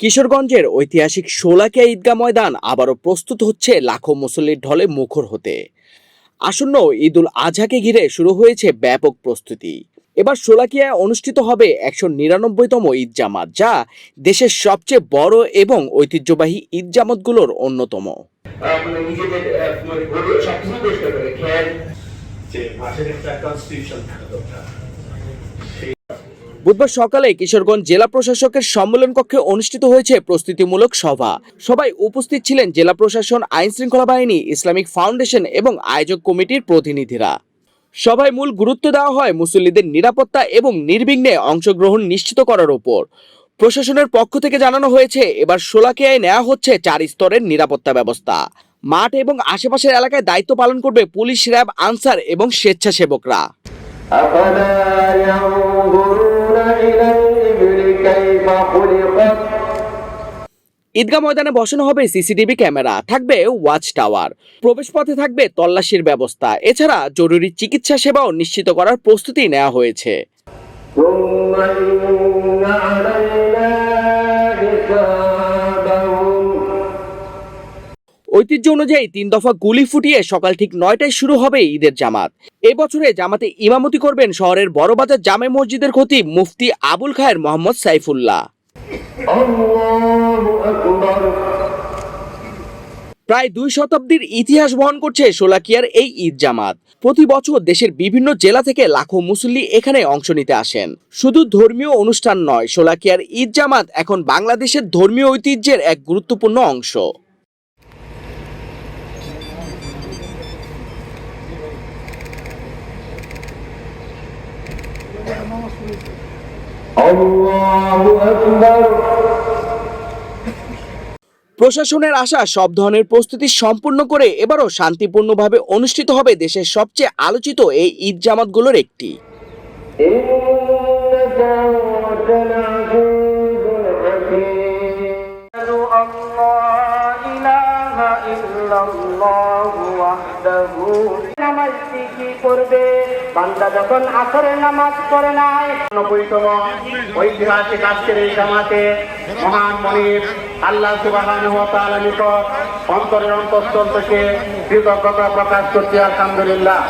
কিশোরগঞ্জের ঐতিহাসিক শোলাকিয়া ঈদগাহ ময়দান আবারও প্রস্তুত হচ্ছে লাখো মুসল্লির ঢলে মুখর হতে। আসন্ন ঈদুল আজহাকে ঘিরে শুরু হয়েছে ব্যাপক প্রস্তুতি। এবার শোলাকিয়ায় অনুষ্ঠিত হবে 199তম ঈদ জামাত, যা দেশের সবচেয়ে বড় এবং ঐতিহ্যবাহী ঈদ জামাতগুলোর অন্যতম। বুধবার সকালে কিশোরগঞ্জ জেলা প্রশাসকের সম্মেলন কক্ষে অনুষ্ঠিত হয়েছে প্রস্তুতিমূলক সভা। সবাই উপস্থিত ছিলেন জেলা প্রশাসন, আইন শৃঙ্খলা বাহিনী, ইসলামিক ফাউন্ডেশন এবং আয়োজক কমিটির প্রতিনিধিরা। সভায় মূল গুরুত্ব দেওয়া হয় মুসল্লিদের নিরাপত্তা এবং নির্বিঘ্নে অংশগ্রহণ নিশ্চিত করার উপর। প্রশাসনের পক্ষ থেকে জানানো হয়েছে, এবার শোলাকিয়ায় নেওয়া হচ্ছে 4 স্তরের নিরাপত্তা ব্যবস্থা। মাঠ এবং আশেপাশের এলাকায় দায়িত্ব পালন করবে পুলিশ, র্যাব, আনসার এবং স্বেচ্ছাসেবকরা। ঈদগাহ ময়দানে বসানো হবে সিসিটিভি ক্যামেরা, থাকবে ওয়াচ টাওয়ার, প্রবেশপথে থাকবে তল্লাশির ব্যবস্থা। এছাড়া জরুরি চিকিৎসা সেবাও নিশ্চিত করার প্রস্তুতি নেওয়া হয়েছে। ঐতিহ্য অনুযায়ী 3 দফা গুলি ফুটিয়ে সকাল ঠিক 9টায় শুরু হবে ঈদের জামাত। এবছরে জামাতে ইমামতি করবেন শহরের বড়বাজার জামে মসজিদের খতিব মুফতি আবুল খায়ের মোহাম্মদ সাইফুল্লাহ। প্রায় 2 শতাব্দীর ইতিহাস বহন করছে শোলাকিয়ার এই ঈদ জামাত। প্রতি বছর দেশের বিভিন্ন জেলা থেকে লাখো মুসল্লি এখানে অংশ নিতে আসেন। শুধু ধর্মীয় অনুষ্ঠান নয়, শোলাকিয়ার ঈদ জামাত এখন বাংলাদেশের ধর্মীয় ঐতিহ্যের এক গুরুত্বপূর্ণ অংশ। প্রশাসনের আশা, সব ধরনের প্রস্তুতি সম্পূর্ণ করে এবারও শান্তিপূর্ণভাবে অনুষ্ঠিত হবে দেশের সবচেয়ে আলোচিত এই ঈদ জামাতগুলোর একটি। বান্দা যখন আসরের নামাজ পড়ে নাই, 90তম ঐতিহাসিক আজকের এই জামাতে মহান মনিব আল্লাহ সুবহানাহু ওয়া তাআলার নিকট অন্তরের অন্তঃস্থল থেকে কৃতজ্ঞতা প্রকাশ করছি। আলহামদুলিল্লাহ।